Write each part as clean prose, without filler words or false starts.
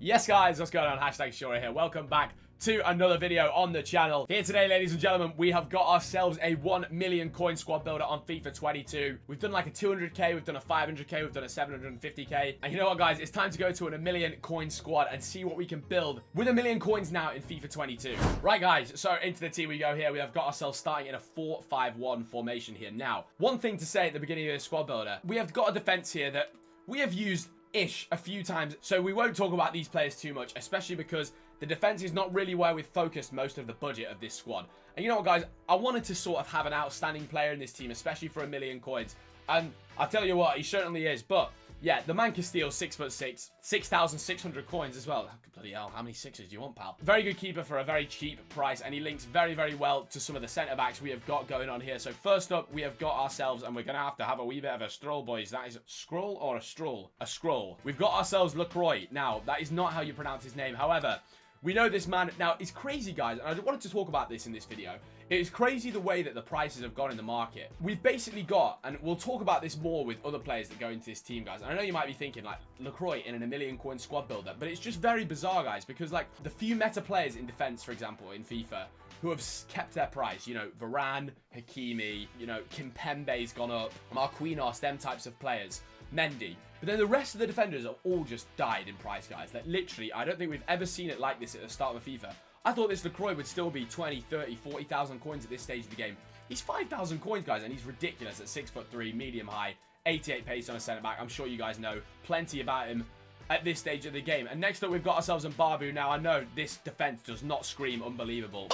Yes guys, what's going on? Hashtag Shura here. Welcome back to another video on the channel. Here today, ladies and gentlemen, we have got ourselves a 1 million coin squad builder on FIFA 22. We've done like a 200k, we've done a 500k, we've done a 750k. And you know what guys, it's time to go to a million coin squad and see what we can build with a million coins now in FIFA 22. Right guys, so into the team we go here. We have got ourselves starting in a 4-5-1 formation here. Now, one thing to say at the beginning of this squad builder, we have got a defense here that we have used a few times, so we won't talk about these players too much, especially because the defense is not really where we've focused most of the budget of this squad. And you know what guys, I wanted to sort of have an outstanding player in this team, especially for a million coins, and I'll tell you what, he certainly is. But yeah, the man can steal 6'6", 6,600 coins as well. Bloody hell, how many sixes do you want, pal? Very good keeper for a very cheap price, and he links very, very well to some of the centre-backs we have got going on here. So first up, we have got ourselves, and we're going to have a wee bit of a stroll, boys. That is a scroll or a stroll? A scroll. We've got ourselves Lacroix. Now, that is not how you pronounce his name. However, we know this man. Now, it's crazy, guys, and I wanted to talk about this in this video. It is crazy the way that the prices have gone in the market. We've basically got, and we'll talk about this more with other players that go into this team, guys. And I know you might be thinking, like, Lacroix in a million coin squad builder, but it's just very bizarre, guys, because, like, the few meta players in defense, for example, in FIFA, who have kept their price, you know, Varane, Hakimi, you know, Kimpembe's gone up, Marquinhos, them types of players, Mendy. But then the rest of the defenders have all just died in price, guys. That literally, I don't think we've ever seen it like this at the start of FIFA. I thought this Lacroix would still be 20, 30, 40,000 coins at this stage of the game. He's 5,000 coins, guys, and he's ridiculous at 6'3", medium high, 88 pace on a centre-back. I'm sure you guys know plenty about him at this stage of the game. And next up, we've got ourselves in Barbu. Now, I know this defense does not scream unbelievable.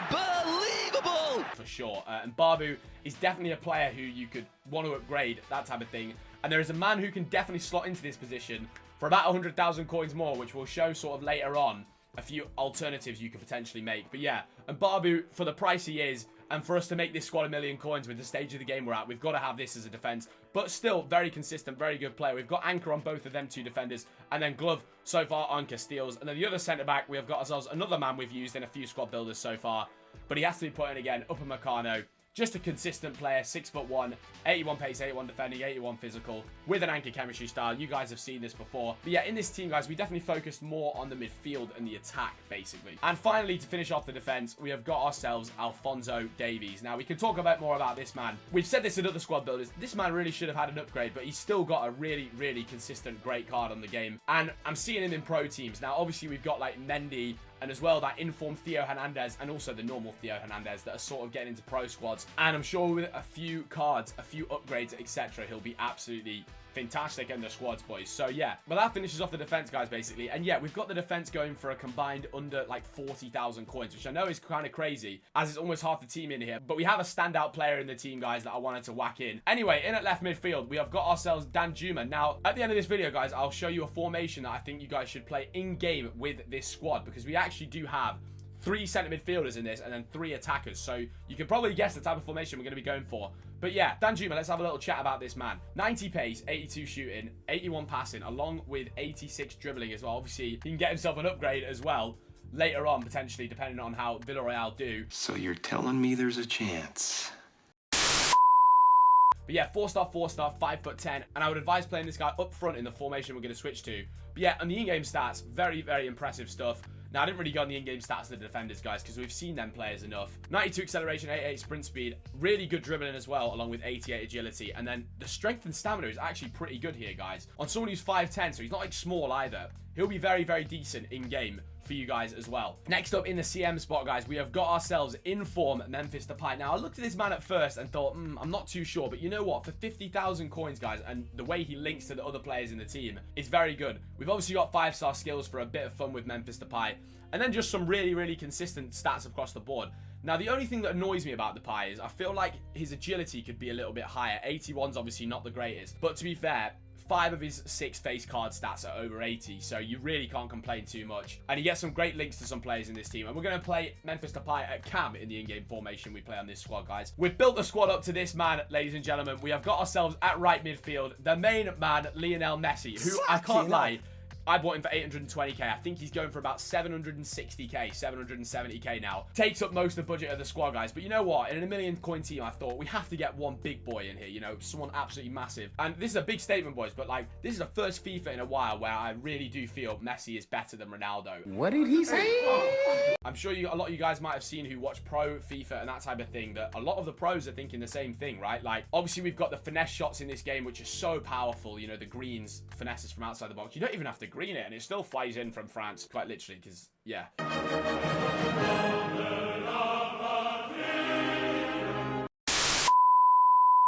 Unbelievable! For sure. And Barbu is definitely a player who you could want to upgrade, that type of thing. And there is a man who can definitely slot into this position for about 100,000 coins more, which we'll show sort of later on a few alternatives you could potentially make. But yeah, and Barbu, for the price he is, and for us to make this squad a million coins with the stage of the game we're at, we've got to have this as a defense. But still, very consistent, very good player. We've got Anchor on both of them two defenders, and then Glove so far on Casteels. And then the other centre-back, we have got ourselves another man we've used in a few squad builders so far, but he has to be put in again, Upamecano. Just a consistent player, 6'1", 81 pace, 81 defending, 81 physical, with an anchor chemistry style. You guys have seen this before. But yeah, in this team, guys, we definitely focused more on the midfield and the attack, basically. And finally, to finish off the defense, we have got ourselves Alphonso Davies. Now, we can talk a bit more about this man. We've said this in other squad builders. This man really should have had an upgrade, but he's still got a really, really consistent, great card on the game. And I'm seeing him in pro teams. Now, obviously, we've got, like, Mendy, and as well that informed Theo Hernandez and also the normal Theo Hernandez that are sort of getting into pro squads. And I'm sure with a few cards, a few upgrades, etc., he'll be absolutely fantastic in the squads, boys. So yeah, but that finishes off the defense, guys, basically. And yeah, we've got the defense going for a combined under like 40,000 coins, which I know is kind of crazy as it's almost half the team in here. But we have a standout player in the team, guys, that I wanted to whack in. Anyway, in at left midfield, we have got ourselves Danjuma. Now, at the end of this video, guys, I'll show you a formation that I think you guys should play in game with this squad, because we actually do have 3 centre midfielders in this and then 3 attackers. So you can probably guess the type of formation we're going to be going for. But yeah, Danjuma, let's have a little chat about this man. 90 pace, 82 shooting, 81 passing, along with 86 dribbling as well. Obviously, he can get himself an upgrade as well later on, potentially, depending on how Villarreal do. So you're telling me there's a chance? But yeah, 4-star, 4-star, 5'10", and I would advise playing this guy up front in the formation we're going to switch to. But yeah, on the in-game stats, very, very impressive stuff. Now, I didn't really go on the in-game stats of the defenders, guys, because we've seen them players enough. 92 acceleration, 88 sprint speed, really good dribbling as well, along with 88 agility. And then the strength and stamina is actually pretty good here, guys. On someone who's 5'10", so he's not like small either. He'll be very, very decent in-game for you guys as well. Next up in the CM spot, guys, we have got ourselves in form Memphis Depay. Now, I looked at this man at first and thought, I'm not too sure, but you know what? For 50,000 coins, guys, and the way he links to the other players in the team is very good. We've obviously got 5-star skills for a bit of fun with Memphis Depay, and then just some really, really consistent stats across the board. Now, the only thing that annoys me about Depay is I feel like his agility could be a little bit higher. 81's obviously not the greatest, but to be fair, 5 of his 6 face card stats are over 80, so you really can't complain too much. And he gets some great links to some players in this team. And we're going to play Memphis Depay at cam in the in-game formation we play on this squad, guys. We've built the squad up to this man, ladies and gentlemen. We have got ourselves at right midfield the main man, Lionel Messi, who, I can't lie, I bought him for 820k. I think he's going for about 760k, 770k now. Takes up most of the budget of the squad, guys. But you know what? In a 1 million coin team, I thought we have to get one big boy in here, you know, someone absolutely massive. And this is a big statement, boys, but like, this is the first FIFA in a while where I really do feel Messi is better than Ronaldo. What did he say? I'm sure a lot of you guys might have seen who watch pro FIFA and that type of thing, that a lot of the pros are thinking the same thing, right? Like, obviously we've got the finesse shots in this game, which are so powerful, you know, the greens, finesses from outside the box. You don't even have to green it, and it still flies in from France, quite literally, because, yeah.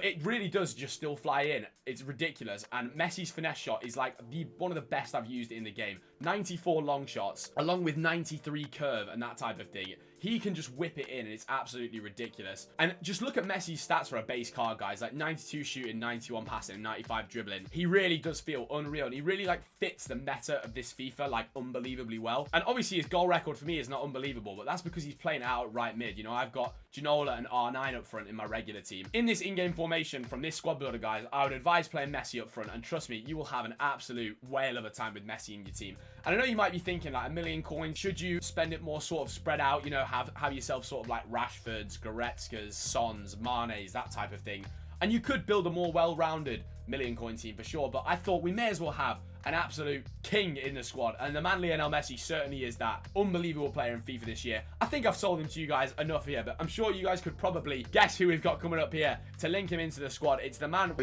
It really does just still fly in. It's ridiculous. And Messi's finesse shot is like one of the best I've used in the game. 94 long shots, along with 93 curve and that type of thing. He can just whip it in, and it's absolutely ridiculous. And just look at Messi's stats for a base card, guys. Like 92 shooting, 91 passing, 95 dribbling. He really does feel unreal, and he really like fits the meta of this FIFA like unbelievably well. And obviously his goal record for me is not unbelievable, but that's because he's playing out right mid. You know, I've got Ginola and R9 up front in my regular team. In this in-game formation from this squad builder, guys, I would advise playing Messi up front, and trust me, you will have an absolute whale of a time with Messi in your team. And I know you might be thinking, like, 1 million coins, should you spend it more sort of spread out, you know, have yourself sort of like Rashfords, Goretzkas, Sons, Manes, that type of thing. And you could build a more well-rounded 1 million coin team for sure, but I thought we may as well have an absolute king in the squad, and the man Lionel Messi certainly is that. Unbelievable player in FIFA this year. I think I've sold him to you guys enough here, but I'm sure you guys could probably guess who we've got coming up here to link him into the squad. It's the man.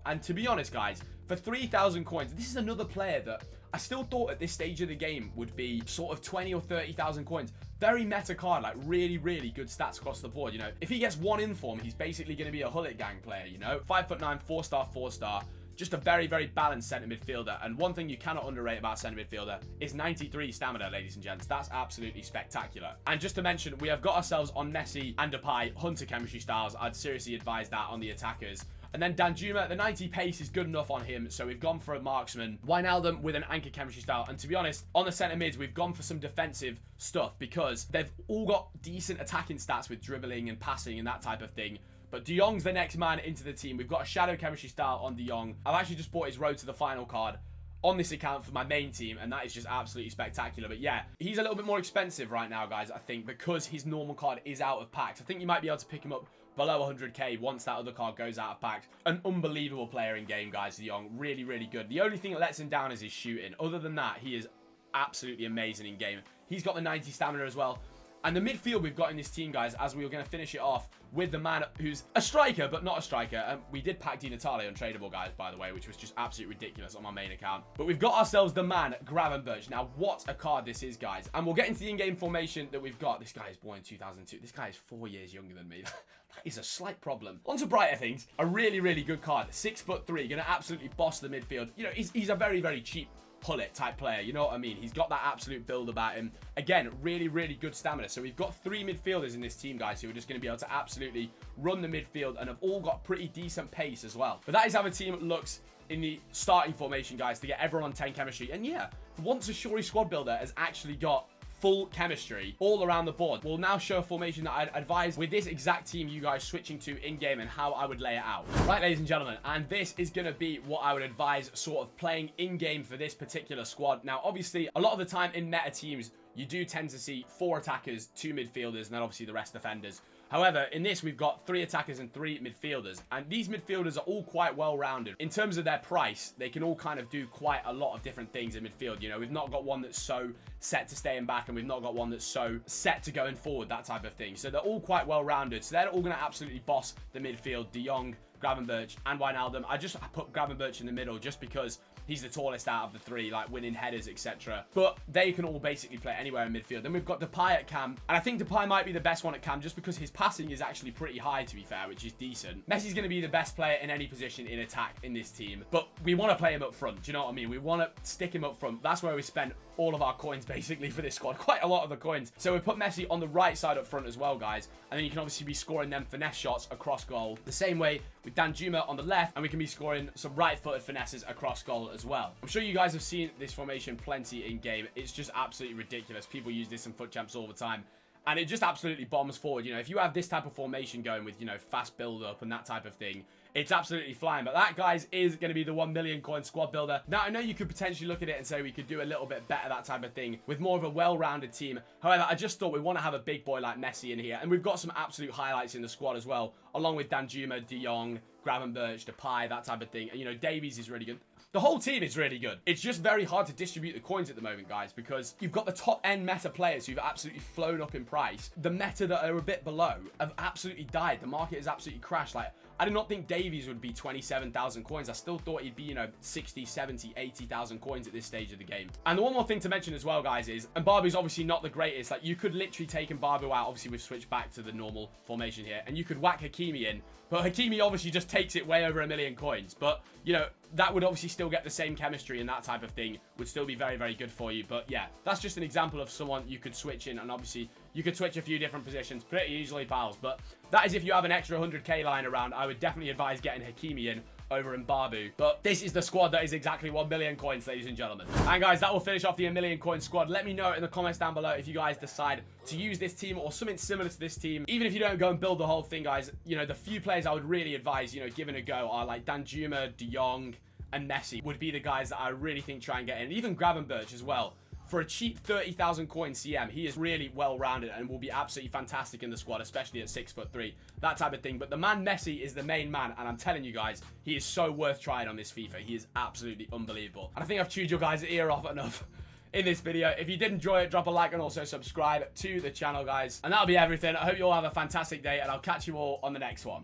And to be honest, guys, for 3,000 coins, this is another player that I still thought at this stage of the game would be sort of 20 or 30,000 coins. Very meta card, like really, really good stats across the board, you know. If he gets one inform, he's basically going to be a Hullet gang player, you know. 5'9", 4-star, 4-star. Just a very, very balanced centre midfielder. And one thing you cannot underrate about centre midfielder is 93 stamina, ladies and gents. That's absolutely spectacular. And just to mention, we have got ourselves on Messi and Depay Hunter chemistry styles. I'd seriously advise that on the attackers. And then Danjuma, the 90 pace is good enough on him, so we've gone for a marksman. Wijnaldum with an anchor chemistry style. And to be honest, on the centre mids, we've gone for some defensive stuff because they've all got decent attacking stats with dribbling and passing and that type of thing. But De Jong's the next man into the team. We've got a shadow chemistry style on De Jong. I've actually just bought his road to the final card on this account for my main team, and that is just absolutely spectacular. But yeah, he's a little bit more expensive right now, guys, I think, because his normal card is out of packs. I think you might be able to pick him up below 100k once that other card goes out of packs. An unbelievable player in game, guys, De Jong. Really, really good. The only thing that lets him down is his shooting. Other than that, he is absolutely amazing in game. He's got the 90 stamina as well. And the midfield we've got in this team, guys, as we were going to finish it off with the man who's a striker, but not a striker. We did pack Di Natale untradeable, guys, by the way, which was just absolutely ridiculous on my main account. But we've got ourselves the man, Gravenberch. Now, what a card this is, guys. And we'll get into the in-game formation that we've got. This guy is born in 2002. This guy is 4 years younger than me. That is a slight problem. On to brighter things. A really, really good card. 6'3", going to absolutely boss the midfield. You know, he's a very, very cheap Hullet type player, you know what I mean? He's got that absolute build about him. Again, really, really good stamina. So we've got 3 midfielders in this team, guys, who are just going to be able to absolutely run the midfield and have all got pretty decent pace as well. But that is how the team looks in the starting formation, guys, to get everyone on 10 chemistry. And yeah, once a Shuri squad builder has actually got full chemistry all around the board, we'll now show a formation that I'd advise with this exact team you guys switching to in-game and how I would lay it out. Right, ladies and gentlemen, and this is going to be what I would advise sort of playing in-game for this particular squad. Now, obviously, a lot of the time in meta teams, you do tend to see 4 attackers, 2 midfielders, and then obviously the rest defenders. However, in this, we've got 3 attackers and 3 midfielders. And these midfielders are all quite well-rounded. In terms of their price, they can all kind of do quite a lot of different things in midfield. You know, we've not got one that's so set to staying back, and we've not got one that's so set to going forward, that type of thing. So they're all quite well-rounded. So they're all going to absolutely boss the midfield. De Jong, Gravenberch, and Wijnaldum. I put Gravenberch in the middle just because he's the tallest out of the 3, like winning headers, etc. But they can all basically play anywhere in midfield. Then we've got Depay at cam, and I think Depay might be the best one at cam just because his passing is actually pretty high, to be fair, which is decent. Messi's going to be the best player in any position in attack in this team, but we want to play him up front. Do you know what I mean? We want to stick him up front. That's where we spend all of our coins basically for this squad. Quite a lot of the coins. So we put Messi on the right side up front as well, guys, and then you can obviously be scoring them finesse shots across goal the same way with Danjuma on the left, and we can be scoring some right-footed finesses across goal as well. I'm sure you guys have seen this formation plenty in game. It's just absolutely ridiculous. People use this in FUT Champs all the time, and it just absolutely bombs forward. You know, if you have this type of formation going with, you know, fast build-up and that type of thing, it's absolutely flying. But that, guys, is going to be the 1 million coin squad builder. Now, I know you could potentially look at it and say we could do a little bit better, that type of thing, with more of a well-rounded team. However, I just thought we want to have a big boy like Messi in here. And we've got some absolute highlights in the squad as well, along with Danjuma, De Jong, Gravenberch, Depay, that type of thing. And, you know, Davies is really good. The whole team is really good. It's just very hard to distribute the coins at the moment, guys, because you've got the top-end meta players who've absolutely flown up in price. The meta that are a bit below have absolutely died. The market has absolutely crashed. Like, I did not think Davies would be 27,000 coins. I still thought he'd be, you know, 60, 70, 80,000 coins at this stage of the game. And the one more thing to mention as well, guys, is Mbabu's obviously not the greatest. Like, you could literally take Mbabu out. Obviously, we've switched back to the normal formation here, and you could whack Hakimi in. But Hakimi obviously just takes it way over 1 million coins. But, you know, that would obviously still get the same chemistry and that type of thing. Would still be very, very good for you. But, yeah, that's just an example of someone you could switch in. And, obviously, you could switch a few different positions pretty easily, pals. But that is if you have an extra 100k lying around. I would definitely advise getting Hakimi in over Mbabu. But this is the squad that is exactly 1 million coins, ladies and gentlemen. And guys, that will finish off the 1 million coin squad. Let me know in the comments down below if you guys decide to use this team or something similar to this team. Even if you don't go and build the whole thing, guys, you know, the few players I would really advise, you know, giving a go are like Danjuma, De Jong, and Messi would be the guys that I really think try and get in. Even Gravenberch as well. For a cheap 30,000 coin CM, he is really well-rounded and will be absolutely fantastic in the squad, especially at 6'3", that type of thing. But the man Messi is the main man, and I'm telling you guys, he is so worth trying on this FIFA. He is absolutely unbelievable. And I think I've chewed your guys' ear off enough in this video. If you did enjoy it, drop a like and also subscribe to the channel, guys. And that'll be everything. I hope you all have a fantastic day, and I'll catch you all on the next one.